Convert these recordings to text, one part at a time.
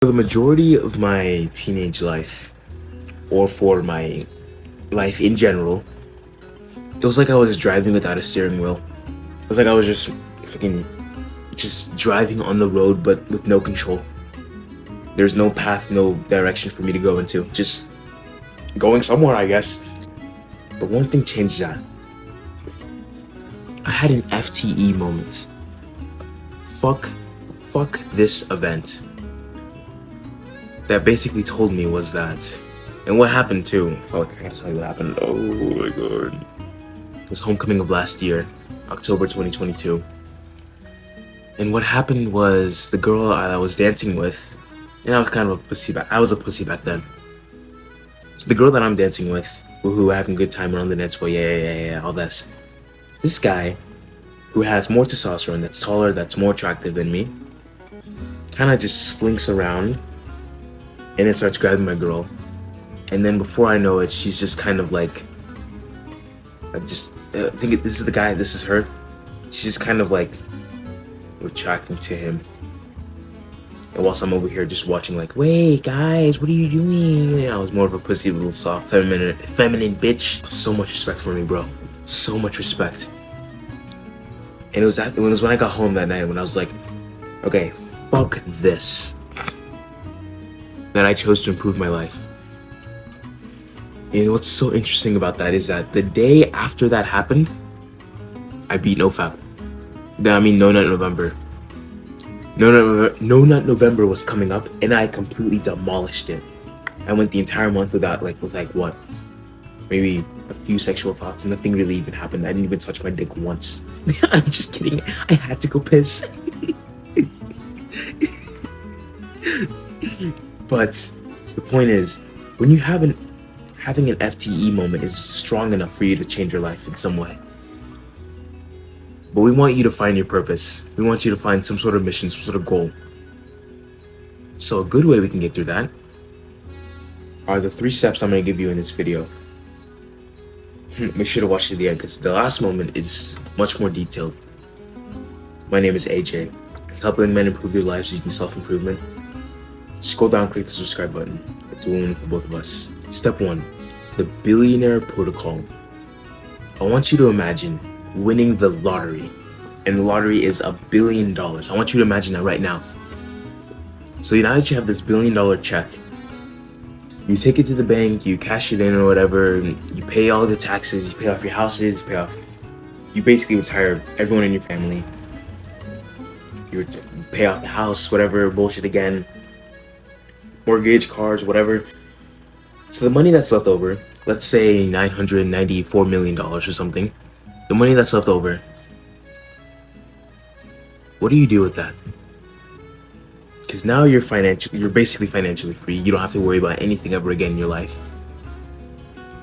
For the majority of my teenage life, or for my life in general, it was like I was driving without a steering wheel. It was like I was just fucking just driving on the road but with no control. There's no path, no direction for me to go into. Just going somewhere, I guess. But one thing changed that. I had an FTE moment. Fuck this event. That basically told me was that, and what happened too. Fuck, I gotta tell you what happened. Oh my god. It was homecoming of last year, October 2022. And what happened was the girl I was dancing with, and I was kind of a pussy back. I was a pussy back then. So the girl that I'm dancing with, who having a good time around the dance floor, yeah, all this. This guy, who has more testosterone, that's taller, that's more attractive than me, kind of just slinks around, and then starts grabbing my girl. And then before I know it, she's just kind of like, I think this is the guy, this is her. She's just kind of like attracting to him. And whilst I'm over here just watching like, wait guys, what are you doing? I was more of a pussy little soft feminine bitch. So much respect for me, bro. So much respect. And it was when I got home that night when I was like, okay, fuck this, that I chose to improve my life. And what's so interesting about that is that the day after that happened, I beat NoFap. No Nut November. No Nut November was coming up, and I completely demolished it. I went the entire month with what? Maybe a few sexual thoughts, and nothing really even happened. I didn't even touch my dick once. I'm just kidding. I had to go piss. But the point is, when you having an FTE moment is strong enough for you to change your life in some way. But we want you to find your purpose. We want you to find some sort of mission, some sort of goal. So a good way we can get through that are the 3 steps I'm going to give you in this video. Make sure to watch to the end because the last moment is much more detailed. My name is AJ. I help young men improve their lives using self-improvement. Scroll down, click the subscribe button. It's a win for both of us. Step 1, the Billionaire Protocol. I want you to imagine winning the lottery, and the lottery is $1 billion. I want you to imagine that right now. So now that you have this $1 billion check, you take it to the bank, you cash it in or whatever, you pay all the taxes, you pay off your houses, you basically retire everyone in your family. You pay off the house, whatever bullshit again, mortgage, cars, whatever. So the money that's left over, let's say $994 million or something, the money that's left over, what do you do with that? Because now you're basically financially free. You don't have to worry about anything ever again in your life.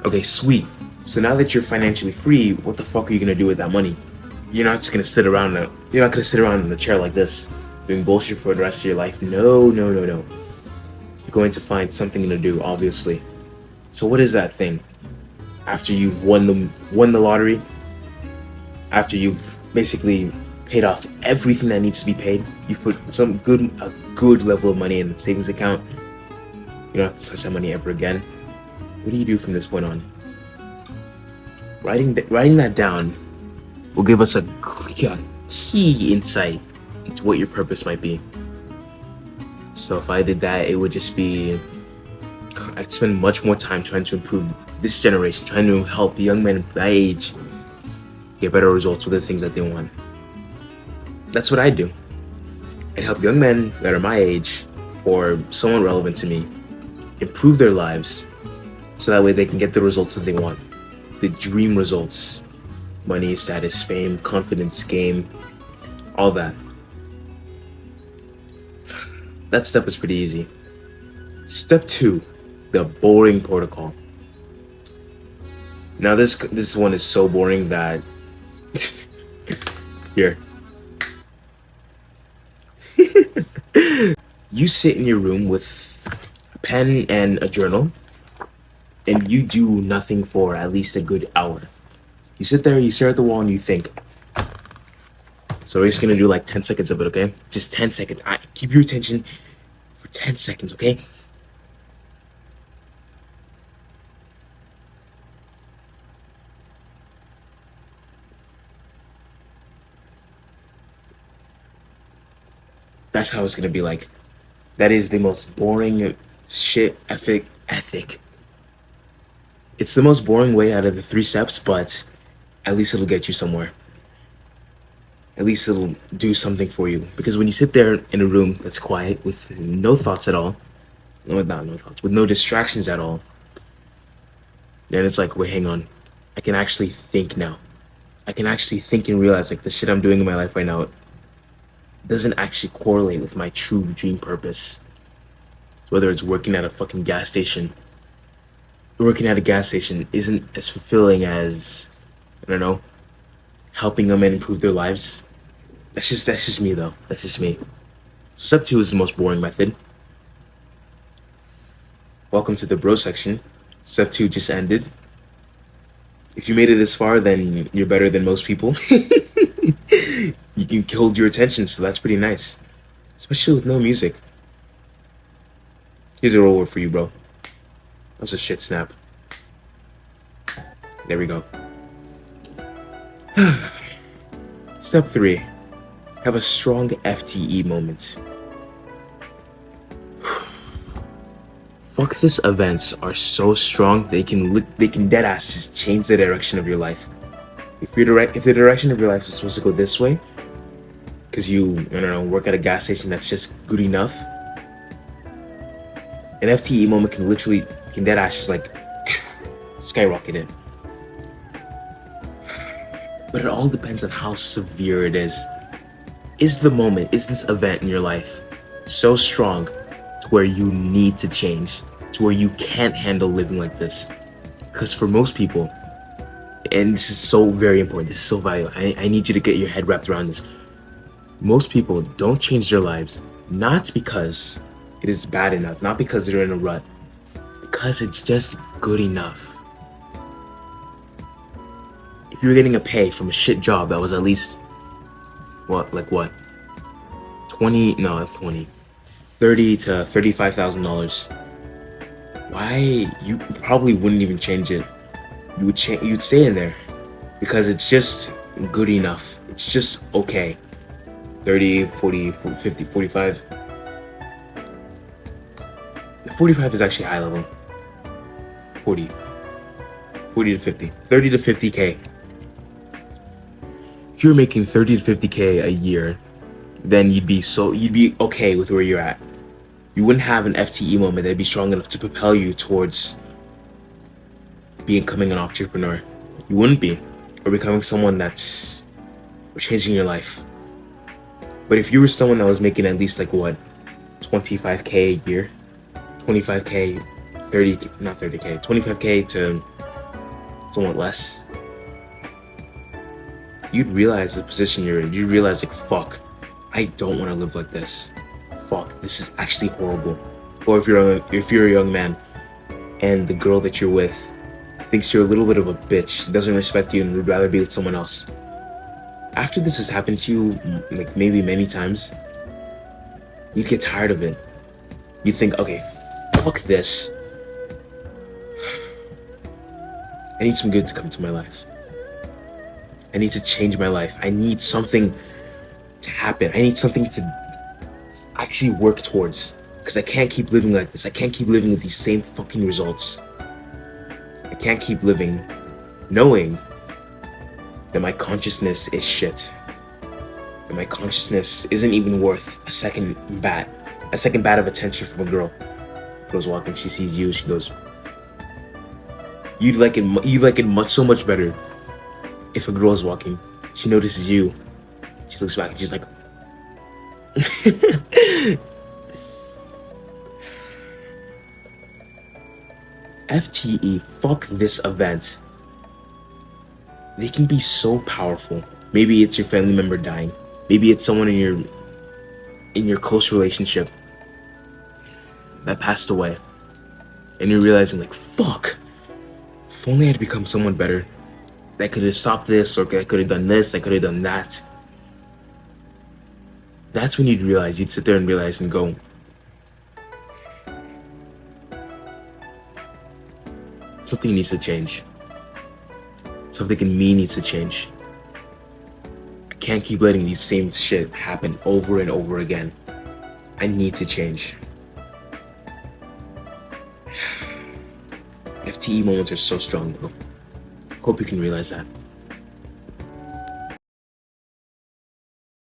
Okay, sweet. So now that you're financially free, what the fuck are you gonna do with that money? You're not just gonna sit around. You're not gonna sit around in the chair like this, doing bullshit for the rest of your life. No. You're going to find something to do, obviously. So what is that thing? After you've won the lottery, after you've basically paid off everything that needs to be paid, you put a good level of money in the savings account. You don't have to touch that money ever again. What do you do from this point on? Writing that down will give us a key insight into what your purpose might be. So if I did that, it would just be, I'd spend much more time trying to improve this generation, trying to help young men my age get better results with the things that they want. That's what I do. I'd help young men that are my age or someone relevant to me improve their lives so that way they can get the results that they want. The dream results. Money, status, fame, confidence, game, all that. That step is pretty easy. Step 2, the boring protocol. Now this one is so boring that here. You sit in your room with a pen and a journal, and you do nothing for at least a good hour. You sit there, you stare at the wall, and you think. So we're just gonna do like 10 seconds of it, okay? Just 10 seconds. Keep your attention for 10 seconds, okay? That's how it's gonna be like. That is the most boring shit ethic. It's the most boring way out of the 3 steps, but at least it'll get you somewhere. At least it'll do something for you. Because when you sit there in a room that's quiet with no thoughts at all, no, not no thoughts, with no distractions at all, then it's like, wait, hang on. I can actually think now. I can actually think and realize like the shit I'm doing in my life right now doesn't actually correlate with my true dream purpose. Whether it's working at a fucking gas station, working at a gas station isn't as fulfilling as, I don't know, helping them and improve their lives. That's just me though. That's just me. Step 2 is the most boring method. Welcome to the bro section. Step 2 just ended. If you made it this far, then you're better than most people. You can hold your attention, so that's pretty nice. Especially with no music. Here's a reward for you, bro. That was a shit snap. There we go. Step 3. Have a strong FTE moment. Fuck this events are so strong they can dead ass just change the direction of your life. If the direction of your life is supposed to go this way, because you, I don't know, work at a gas station that's just good enough, an FTE moment can dead ass just like skyrocket it. But it all depends on how severe it is. Is this event in your life so strong to where you need to change, to where you can't handle living like this? Because for most people, and this is so very important, this is so valuable, I need you to get your head wrapped around this. Most people don't change their lives, not because it is bad enough, not because they're in a rut, because it's just good enough. If you were getting a pay from a shit job that was at least, what, 20, no, that's 20, $30,000 to $35,000, why, you probably wouldn't even change it. You'd stay in there, because it's just good enough. It's just okay. 30, 40, 50, 45. 45 is actually high level. 40 to 50. 30 to 50K. If you're making 30 to 50K a year, then you'd be okay with where you're at. You wouldn't have an FTE moment that'd be strong enough to propel you towards becoming an entrepreneur. You wouldn't be, or becoming someone or changing your life. But if you were someone that was making at least 25K a year, 25K, 25K to somewhat less, you'd realize the position you're in. You'd realize fuck, I don't want to live like this. Fuck, this is actually horrible. Or if you're a young man and the girl that you're with thinks you're a little bit of a bitch, doesn't respect you, and would rather be with someone else. After this has happened to you, maybe many times, you get tired of it. You think, okay, fuck this. I need some good to come to my life. I need to change my life. I need something to happen. I need something to actually work towards. Because I can't keep living like this. I can't keep living with these same fucking results. I can't keep living knowing that my consciousness is shit. And my consciousness isn't even worth a second bat of attention from a girl. Girl's walking, she sees you, she goes, you'd like it so much better if a girl's walking, she notices you, she looks back and she's like, FTE, fuck this event. They can be so powerful. Maybe it's your family member dying. Maybe it's someone in your close relationship that passed away. And you're realizing fuck, if only I had become someone better. That could have stopped this, or I could have done this, I could have done that. That's when you'd sit there and realize and go, Something needs to change. Something in me needs to change. I can't keep letting these same shit happen over and over again. I need to change. FTE moments are so strong, bro. Hope you can realize that.